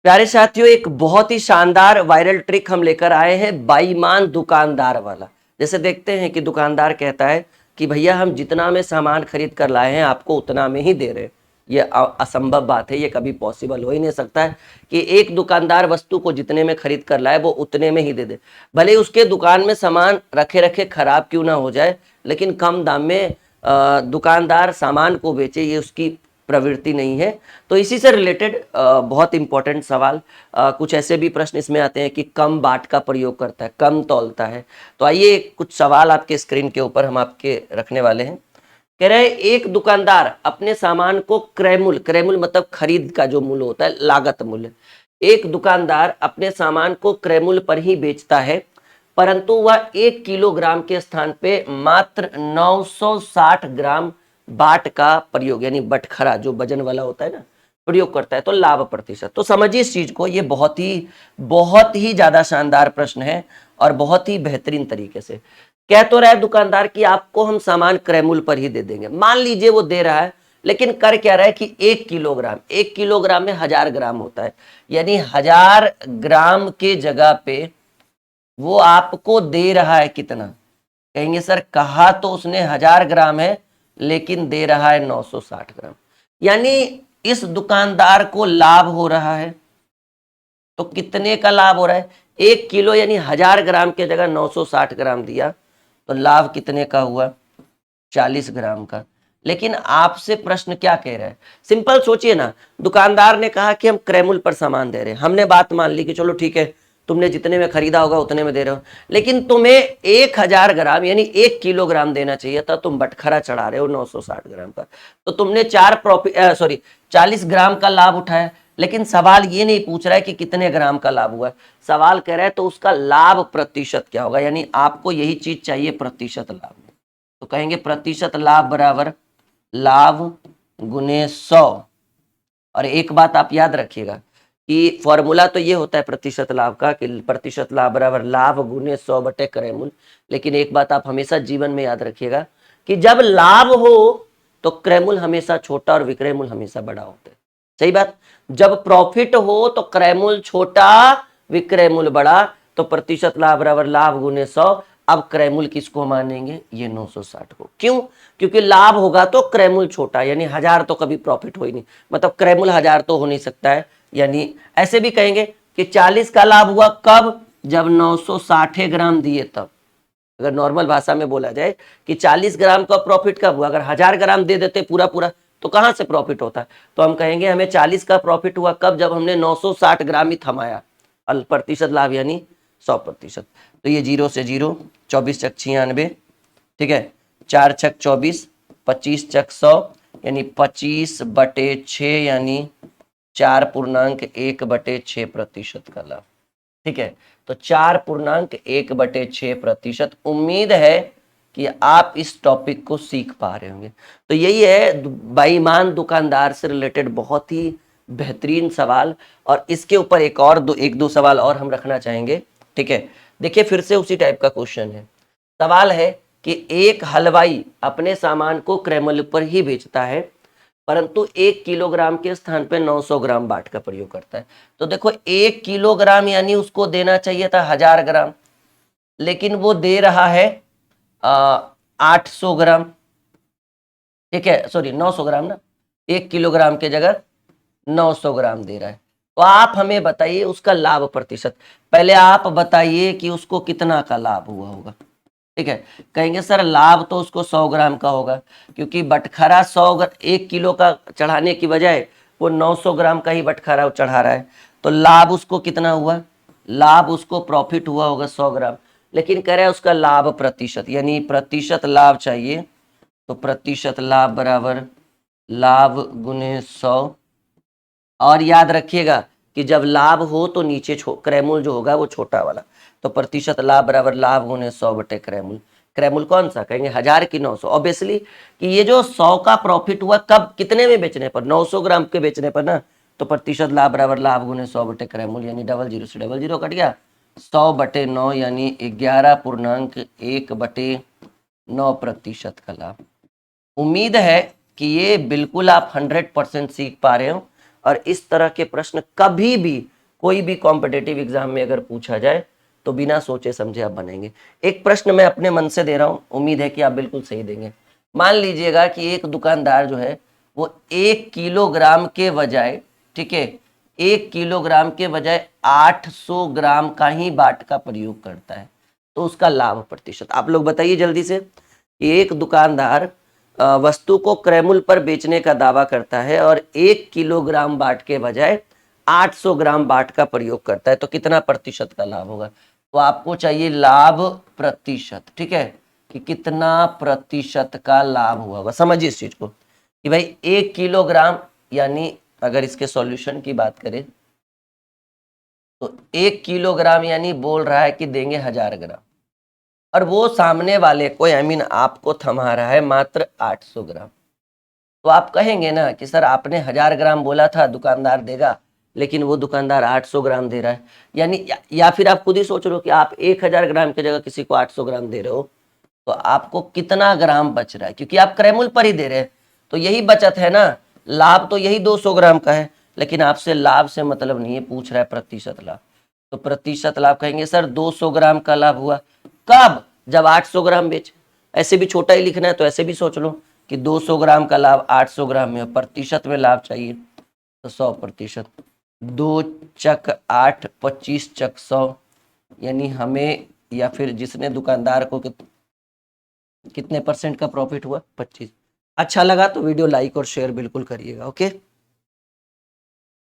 प्यारे साथियों, एक बहुत ही शानदार वायरल ट्रिक हम लेकर आए हैं, बेईमान दुकानदार वाला। जैसे देखते हैं कि दुकानदार कहता है कि भैया हम जितना में सामान खरीद कर लाए हैं आपको उतना में ही दे रहे हैं। ये असंभव बात है, ये कभी पॉसिबल हो ही नहीं सकता है कि एक दुकानदार वस्तु को जितने में खरीद कर लाए वो उतने में ही दे दे। भले उसके दुकान में सामान रखे रखे खराब क्यों ना हो जाए, लेकिन कम दाम में दुकानदार सामान को बेचे, ये उसकी प्रवृत्ति नहीं है। तो इसी से रिलेटेड बहुत इंपॉर्टेंट सवाल, कुछ ऐसे भी प्रश्न इसमें आते हैं कि कम बाट का प्रयोग करता है, कम तौलता है। तो आइए कुछ सवाल आपके स्क्रीन के ऊपर हम आपके रखने वाले हैं। कह रहे हैं एक दुकानदार अपने सामान को क्रय मूल्य, क्रय मूल्य मतलब खरीद का जो मूल्य होता है, लागत मूल्य। एक दुकानदार अपने सामान को क्रय मूल्य पर ही बेचता है, परंतु वह 1 किलोग्राम के स्थान पे मात्र 960 ग्राम बाट का प्रयोग यानी बटखरा जो वजन वाला होता है ना, प्रयोग करता है। तो लाभ प्रतिशत, तो समझिए इस चीज को, ये बहुत ही ज्यादा शानदार प्रश्न है और बहुत ही बेहतरीन तरीके से कह तो रहा है दुकानदार कि आपको हम सामान क्रय मूल्य पर ही दे देंगे। मान लीजिए वो दे रहा है, लेकिन कर क्या रहा है कि 1 किलोग्राम में 1000 ग्राम होता है, यानी 1000 ग्राम के जगह पे वो आपको दे रहा है कितना। कहेंगे सर कहा तो उसने 1000 ग्राम है, लेकिन दे रहा है 960 ग्राम, यानी इस दुकानदार को लाभ हो रहा है। तो कितने का लाभ हो रहा है? 1 किलो यानी 1000 ग्राम के जगह 960 ग्राम दिया, तो लाभ कितने का हुआ? 40 ग्राम का। लेकिन आपसे प्रश्न क्या कह रहा है? सिंपल सोचिए ना, दुकानदार ने कहा कि हम क्रय मूल्य पर सामान दे रहे हैं, हमने बात मान ली कि चलो ठीक है, तुमने जितने में खरीदा होगा उतने में दे रहे हो, लेकिन तुम्हें 1000 ग्राम यानी 1 किलोग्राम देना चाहिए था, तुम बटखरा चढ़ा रहे हो 960 ग्राम का। तो तुमने 40 ग्राम का लाभ उठाया। लेकिन सवाल ये नहीं पूछ रहा है कि कितने ग्राम का लाभ हुआ, सवाल कह रहा है तो उसका लाभ प्रतिशत क्या होगा, यानी आपको यही चीज चाहिए, प्रतिशत लाभ। तो कहेंगे प्रतिशत लाभ बराबर लाभ गुने 100। और एक बात आप याद रखिएगा कि फॉर्मूला तो ये होता है प्रतिशत लाभ का कि प्रतिशत लाभ बराबर लाभ गुने 100 बटे क्रय मूल्य। लेकिन एक बात आप हमेशा जीवन में याद रखिएगा कि जब लाभ हो तो क्रय मूल्य हमेशा छोटा और विक्रय मूल्य हमेशा बड़ा होता है। सही बात। जब प्रॉफिट हो तो क्रय मूल्य छोटा, विक्रय मूल्य बड़ा। तो प्रतिशत लाभ बराबर लाभ गुने 100। अब क्रय मूल्य किसको मानेंगे? ये 960 को। क्यों? क्योंकि लाभ होगा तो क्रय मूल्य छोटा, यानी 1000 तो कभी प्रॉफिट हो ही नहीं, मतलब क्रय मूल्य 1000 तो हो नहीं सकता है। यानी ऐसे भी कहेंगे कि 40 का लाभ हुआ कब? जब 960 ग्राम दिए तब। अगर नॉर्मल भाषा में बोला जाए कि 40 ग्राम का प्रॉफिट कब हुआ? अगर 1000 ग्राम दे देते पूरा पूरा तो कहां से प्रॉफिट होता? तो हम कहेंगे हमें 40 का प्रॉफिट हुआ कब? जब हमने 960 ग्राम ही थमाया। प्रतिशत लाभ यानी 100%। तो ये 0 से 0, 24 चक 96, ठीक है, 4 छक 24, 25 चक 100, यानी 25 बटे 6 यानी 4.1/6% का लाभ। ठीक है, तो 4.1/6%। उम्मीद है कि आप इस टॉपिक को सीख पा रहे होंगे। तो यही है बेईमान दुकानदार से रिलेटेड बहुत ही बेहतरीन सवाल। और इसके ऊपर एक दो सवाल और हम रखना चाहेंगे। ठीक है, देखिए फिर से उसी टाइप का क्वेश्चन है। सवाल है कि एक हलवाई अपने सामान को क्रय मूल्य पर ही बेचता है, परंतु 1 किलोग्राम के स्थान पे 900 ग्राम बाट का प्रयोग करता है। तो देखो 1 किलोग्राम यानी उसको देना चाहिए था 1000 ग्राम, लेकिन वो दे रहा है 800 ग्राम। ठीक है, सॉरी 900 ग्राम ना, 1 किलोग्राम के जगह 900 ग्राम दे रहा है। तो आप हमें बताइए उसका लाभ प्रतिशत। पहले आप बताइए कि उसको कितना का लाभ हुआ होगा। ठीक है, कहेंगे सर लाभ तो उसको 100 ग्राम का होगा, क्योंकि बटखरा 1 किलो का चढ़ाने की बजाय वो 900 ग्राम का ही बटखरा चढ़ा रहा है। तो लाभ उसको कितना हुआ? लाभ उसको प्रॉफिट हुआ होगा 100 ग्राम। लेकिन कह रहा है उसका लाभ प्रतिशत, यानी प्रतिशत लाभ चाहिए। तो प्रतिशत लाभ बराबर लाभ गुने 100। और याद रखिएगा कि जब लाभ हो तो नीचे क्रय मूल्य जो होगा वो छोटा वाला। तो प्रतिशत लाभ बराबर लाभ गुने 100 बटे क्रय मूल्य। क्रय मूल्य कौन सा? कहेंगे 1000 की 900। ऑब्वियसली कि ये जो 100 का प्रॉफिट हुआ कब, कितने में बेचने पर? 900 ग्राम के बेचने पर ना। तो प्रतिशत लाभ बराबर लाभ गुने 100 बटे क्रय मूल्य, यानी 00 से 00 कट गया, 100 बटे 9 यानी 11.1/9% का लाभ। उम्मीद है कि ये बिल्कुल आप 100% सीख पा रहे हो और इस तरह के प्रश्न कभी भी कोई भी कॉम्पिटेटिव एग्जाम में अगर पूछा जाए तो बिना सोचे समझे आप बनेंगे। एक प्रश्न मैं अपने मन से दे रहा हूं, उम्मीद है कि आप बिल्कुल सही देंगे। मान लीजिएगा कि एक दुकानदार जो है वो 1 किलोग्राम के बजाय, ठीक है, 1 किलोग्राम के बजाय 800 ग्राम का ही बाट का प्रयोग करता है, तो उसका लाभ प्रतिशत आप लोग बताइए जल्दी से। एक दुकानदार वस्तु को क्रय पर बेचने का दावा करता है और 1 किलोग्राम बाट के बजाय 800 ग्राम बाट का प्रयोग करता है, तो कितना प्रतिशत का लाभ होगा? तो आपको चाहिए लाभ प्रतिशत, ठीक है, कि कितना प्रतिशत का लाभ हुआ होगा। समझिए इस चीज को कि भाई 1 किलोग्राम, यानी अगर इसके सॉल्यूशन की बात करें तो 1 किलोग्राम यानी बोल रहा है कि देंगे 1000 ग्राम, और वो सामने वाले को आपको थमा रहा है मात्र 800 ग्राम। तो आप कहेंगे ना कि सर आपने 1000 ग्राम बोला था दुकानदार देगा, लेकिन वो दुकानदार 800 ग्राम दे रहा है। यानी या फिर आप खुद ही सोच लो कि आप 1000 ग्राम की जगह किसी को 800 ग्राम दे रहे हो, तो आपको कितना ग्राम बच रहा है, क्योंकि आप क्रय मूल्य पर ही दे रहे हैं, तो यही बचत है ना। लाभ तो यही 200 ग्राम का है, लेकिन आपसे लाभ से मतलब नहीं है, पूछ रहा है प्रतिशत लाभ। तो प्रतिशत लाभ कहेंगे सर 200 ग्राम का लाभ हुआ। कब? जब 800 ग्राम बेचे। ऐसे भी छोटा ही लिखना है तो ऐसे भी सोच लो कि 200 ग्राम का लाभ 800 ग्राम में, प्रतिशत में लाभ चाहिए तो 100%। 2 × 8 25 × 100, यानी हमें या फिर जिसने दुकानदार को कितने % का प्रॉफिट हुआ? 25। अच्छा लगा तो वीडियो लाइक और शेयर बिल्कुल करिएगा। ओके।